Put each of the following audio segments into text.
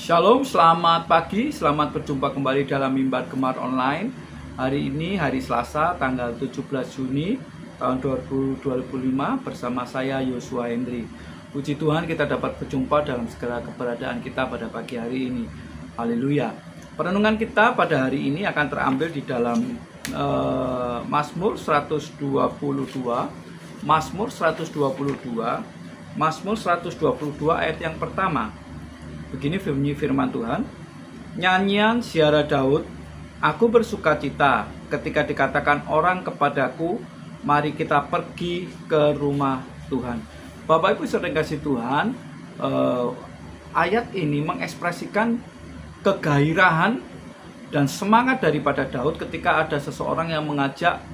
Shalom, selamat pagi, selamat berjumpa kembali dalam Mimbar Gemar Online. Hari ini hari Selasa tanggal 17 Juni tahun 2025 bersama saya Yosua Hendri. Puji Tuhan kita dapat berjumpa dalam segala keberadaan kita pada pagi hari ini. Haleluya. Perenungan kita pada hari ini akan terambil di dalam Mazmur 122, Mazmur 122 ayat yang pertama. Begini bunyi firman Tuhan, nyanyian ziarah Daud, aku bersukacita ketika dikatakan orang kepadaku, mari kita pergi ke rumah Tuhan. Bapak Ibu saudara kasih Tuhan, ayat ini mengekspresikan kegairahan dan semangat daripada Daud ketika ada seseorang yang mengajak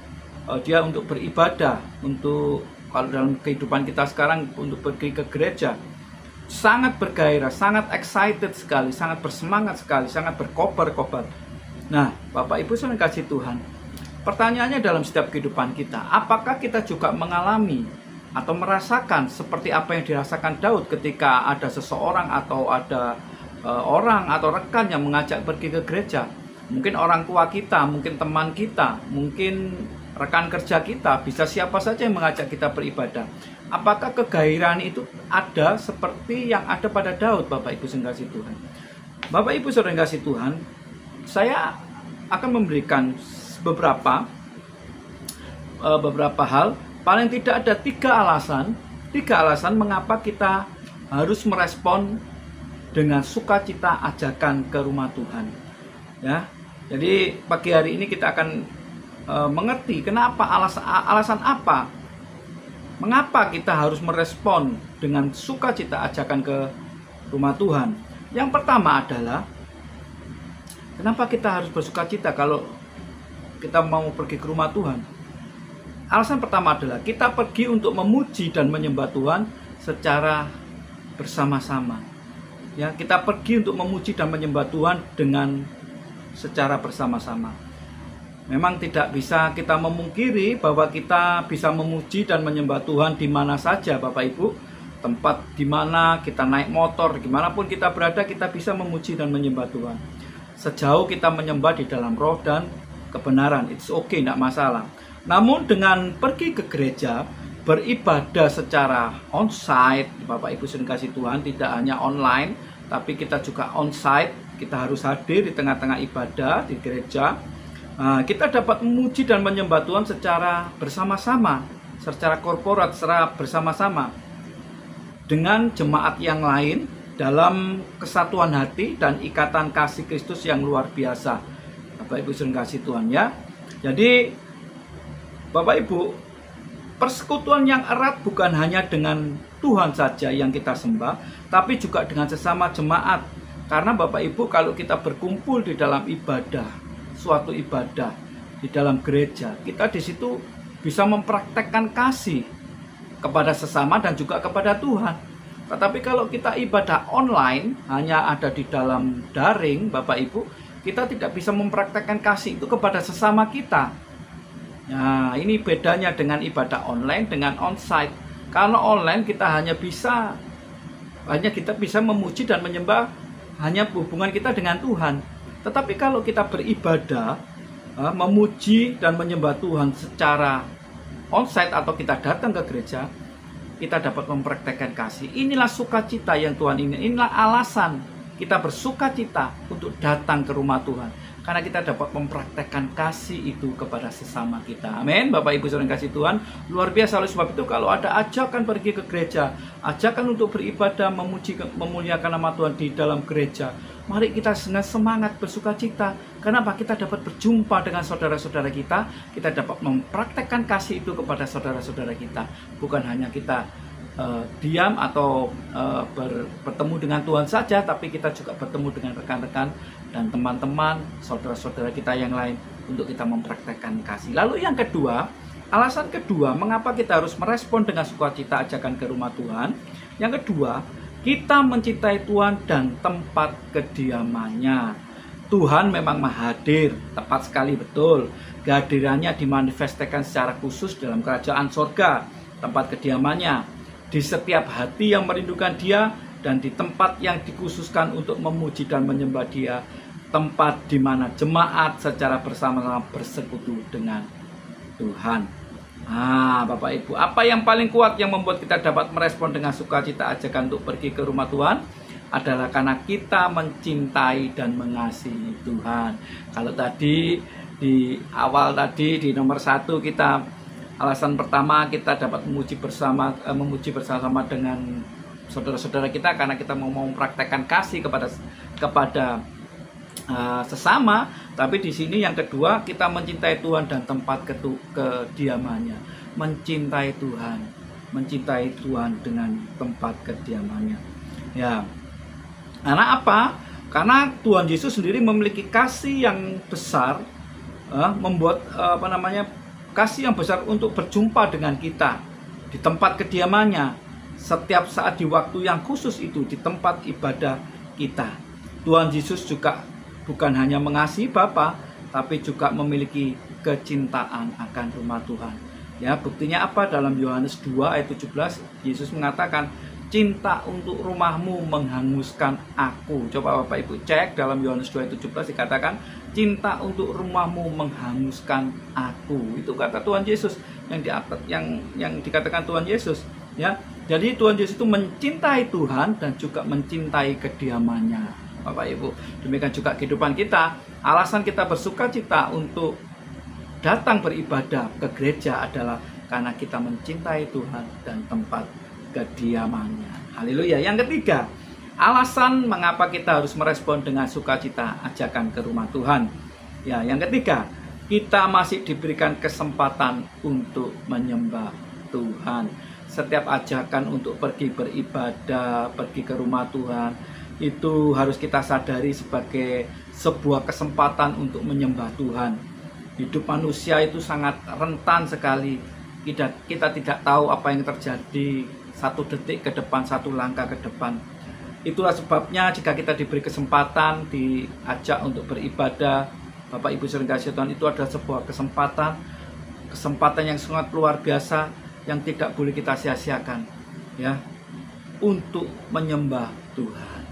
dia untuk beribadah, untuk kalau dalam kehidupan kita sekarang untuk pergi ke gereja. Sangat bergairah, sangat excited sekali, sangat bersemangat sekali, sangat berkobar-kobar. Nah, Bapak Ibu saudara kasih Tuhan, pertanyaannya dalam setiap kehidupan kita, apakah kita juga mengalami atau merasakan seperti apa yang dirasakan Daud ketika ada seseorang atau ada orang atau rekan yang mengajak pergi ke gereja? Mungkin orang tua kita, mungkin teman kita, mungkin rekan kerja kita, bisa siapa saja yang mengajak kita beribadah. Apakah kegairahan itu ada seperti yang ada pada Daud, Bapak Ibu saudara kasih Tuhan? Bapak Ibu saudara kasih Tuhan, saya akan memberikan beberapa hal. Paling tidak ada tiga alasan mengapa kita harus merespon dengan sukacita ajakan ke rumah Tuhan. Ya, jadi pagi hari ini kita akan mengerti kenapa alasan apa, mengapa kita harus merespon dengan sukacita ajakan ke rumah Tuhan. Yang pertama adalah kenapa kita harus bersukacita kalau kita mau pergi ke rumah Tuhan. Alasan pertama adalah kita pergi untuk memuji dan menyembah Tuhan secara bersama-sama. Ya, kita pergi untuk memuji dan menyembah Tuhan dengan secara bersama-sama. Memang tidak bisa kita memungkiri bahwa kita bisa memuji dan menyembah Tuhan di mana saja, Bapak Ibu. Tempat di mana kita naik motor, dimanapun kita berada, kita bisa memuji dan menyembah Tuhan. Sejauh kita menyembah di dalam roh dan kebenaran, it's okay, tidak masalah. Namun dengan pergi ke gereja, beribadah secara on-site, Bapak Ibu saudara kasih Tuhan, tidak hanya online, tapi kita juga on-site, kita harus hadir di tengah-tengah ibadah di gereja. Kita dapat memuji dan menyembah Tuhan secara bersama-sama, secara korporat, secara bersama-sama dengan jemaat yang lain dalam kesatuan hati dan ikatan kasih Kristus yang luar biasa. Bapak Ibu saudara kasih Tuhan ya. Jadi Bapak Ibu, persekutuan yang erat bukan hanya dengan Tuhan saja yang kita sembah, tapi juga dengan sesama jemaat. Karena Bapak Ibu, kalau kita berkumpul di dalam ibadah, suatu ibadah di dalam gereja, kita di situ bisa mempraktekkan kasih kepada sesama dan juga kepada Tuhan. Tetapi kalau kita ibadah online, hanya ada di dalam daring, Bapak Ibu, kita tidak bisa mempraktekkan kasih itu kepada sesama kita. Nah, ini bedanya dengan ibadah online dengan onsite. Kalau online kita hanya kita bisa memuji dan menyembah hanya hubungan kita dengan Tuhan. Tetapi kalau kita beribadah, memuji dan menyembah Tuhan secara onsite atau kita datang ke gereja, kita dapat mempraktekkan kasih. Inilah sukacita yang Tuhan ingin. Inilah alasan kita bersukacita untuk datang ke rumah Tuhan. Karena kita dapat mempraktekkan kasih itu kepada sesama kita. Amin. Bapak Ibu saudara kasih Tuhan, luar biasa. Oleh sebab itu kalau ada ajakan pergi ke gereja, ajakan untuk beribadah, memuji, memuliakan nama Tuhan di dalam gereja, mari kita dengan semangat bersukacita. Kenapa? Kita dapat berjumpa dengan saudara-saudara kita, kita dapat mempraktekkan kasih itu kepada saudara-saudara kita. Bukan hanya kita diam atau bertemu dengan Tuhan saja, tapi kita juga bertemu dengan rekan-rekan dan teman-teman, saudara-saudara kita yang lain untuk kita mempraktekkan kasih. Lalu yang kedua, alasan kedua mengapa kita harus merespon dengan sukacita ajakan ke rumah Tuhan. Yang kedua, kita mencintai Tuhan dan tempat kediamannya. Tuhan memang hadir, tepat sekali, betul. Kehadirannya dimanifestasikan secara khusus dalam kerajaan sorga, tempat kediamannya. Di setiap hati yang merindukan Dia dan di tempat yang dikhususkan untuk memuji dan menyembah Dia, tempat di mana jemaat secara bersama-sama bersekutu dengan Tuhan. Bapak Ibu, apa yang paling kuat yang membuat kita dapat merespon dengan sukacita ajakan untuk pergi ke rumah Tuhan adalah karena kita mencintai dan mengasihi Tuhan. Kalau tadi di awal tadi di nomor 1 kita alasan pertama kita dapat memuji bersama dengan saudara-saudara kita karena kita mau mempraktekkan kasih kepada sesama. Tapi di sini yang kedua, kita mencintai Tuhan dan tempat kediamannya. Mencintai Tuhan dengan tempat kediamannya. Ya. Karena apa? Karena Tuhan Yesus sendiri memiliki kasih yang besar, membuat kasih yang besar untuk berjumpa dengan kita di tempat kediamannya setiap saat di waktu yang khusus itu, di tempat ibadah kita. Tuhan Yesus juga bukan hanya mengasihi Bapa, tapi juga memiliki kecintaan akan rumah Tuhan. Ya, buktinya apa? Dalam Yohanes 2 ayat 17, Yesus mengatakan, cinta untuk rumahmu menghanguskan aku. Coba Bapak Ibu cek dalam Yohanes 2 ayat 17 dikatakan, cinta untuk rumahmu menghanguskan aku. Itu kata Tuhan Yesus yang dikatakan Tuhan Yesus. Ya, jadi Tuhan Yesus itu mencintai Tuhan dan juga mencintai kediamannya. Bapak Ibu, demikian juga kehidupan kita. Alasan kita bersukacita untuk datang beribadah ke gereja adalah karena kita mencintai Tuhan dan tempat kediamannya. Haleluya. Yang ketiga, alasan mengapa kita harus merespon dengan sukacita ajakan ke rumah Tuhan. Ya, yang ketiga, kita masih diberikan kesempatan untuk menyembah Tuhan. Setiap ajakan untuk pergi beribadah, pergi ke rumah Tuhan, itu harus kita sadari sebagai sebuah kesempatan untuk menyembah Tuhan. Hidup manusia itu sangat rentan sekali. Kita tidak tahu apa yang terjadi satu detik ke depan, satu langkah ke depan. Itulah sebabnya jika kita diberi kesempatan, diajak untuk beribadah, Bapak Ibu sering kasih Tuhan, itu adalah sebuah kesempatan yang sangat luar biasa yang tidak boleh kita sia-siakan, ya, untuk menyembah Tuhan.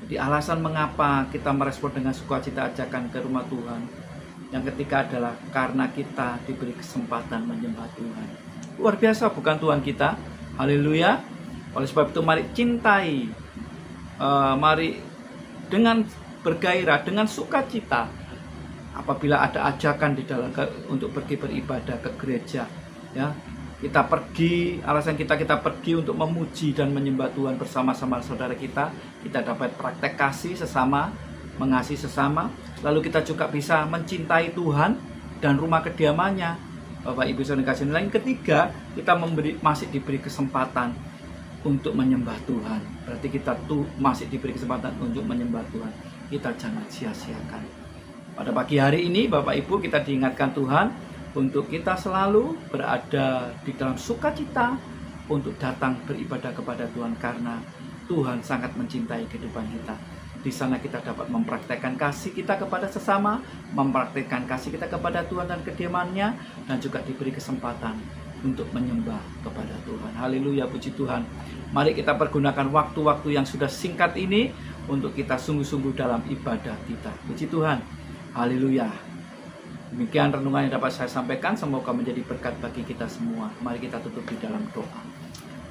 Jadi alasan mengapa kita merespon dengan sukacita ajakan ke rumah Tuhan yang ketiga adalah karena kita diberi kesempatan menyembah Tuhan. Luar biasa bukan Tuhan kita? Haleluya. Oleh sebab itu mari cintai, mari dengan bergairah, dengan sukacita apabila ada ajakan di dalam untuk pergi beribadah ke gereja, ya. Kita pergi, alasan kita pergi untuk memuji dan menyembah Tuhan bersama-sama saudara kita dapat praktek kasih sesama, mengasihi sesama, lalu kita juga bisa mencintai Tuhan dan rumah kediamannya. Bapak Ibu saudara kasih. Yang ketiga, kita masih diberi kesempatan untuk menyembah Tuhan. Berarti kita masih diberi kesempatan untuk menyembah Tuhan. Kita jangan sia-siakan. Pada pagi hari ini Bapak Ibu kita diingatkan Tuhan untuk kita selalu berada di dalam sukacita untuk datang beribadah kepada Tuhan karena Tuhan sangat mencintai kehidupan kita. Di sana kita dapat mempraktekkan kasih kita kepada sesama, mempraktekkan kasih kita kepada Tuhan dan kediamannya, dan juga diberi kesempatan untuk menyembah kepada Tuhan. Haleluya, puji Tuhan. Mari kita pergunakan waktu-waktu yang sudah singkat ini untuk kita sungguh-sungguh dalam ibadah kita. Puji Tuhan. Haleluya. Demikian renungan yang dapat saya sampaikan, semoga menjadi berkat bagi kita semua. Mari kita tutup di dalam doa.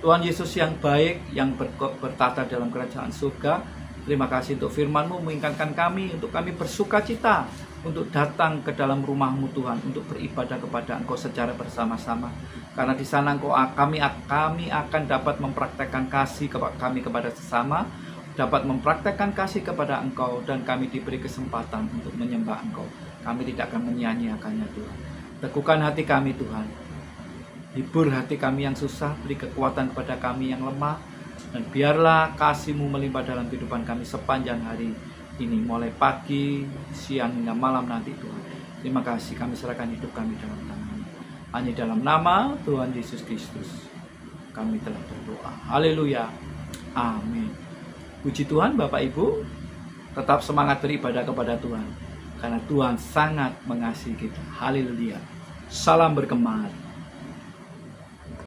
Tuhan Yesus yang baik, yang bertata dalam kerajaan surga, terima kasih untuk firman-Mu mengingatkan kami, untuk kami bersukacita, untuk datang ke dalam rumah-Mu Tuhan, untuk beribadah kepada Engkau secara bersama-sama. Karena di sana kami akan dapat mempraktekkan kasih kami kepada sesama, dapat mempraktekkan kasih kepada Engkau, dan kami diberi kesempatan untuk menyembah Engkau. Kami tidak akan menyia-nyiakannya Tuhan. Teguhkan hati kami Tuhan. Hibur hati kami yang susah, beri kekuatan kepada kami yang lemah, dan biarlah kasih-Mu melimpah dalam kehidupan kami sepanjang hari ini, mulai pagi, siang, hingga malam nanti Tuhan. Terima kasih, kami serahkan hidup kami dalam tangan-Mu. Hanya dalam nama Tuhan Yesus Kristus kami telah berdoa. Haleluya. Amin. Puji Tuhan Bapak Ibu, tetap semangat beribadah kepada Tuhan, karena Tuhan sangat mengasihi kita. Haleluya. Salam berkemat.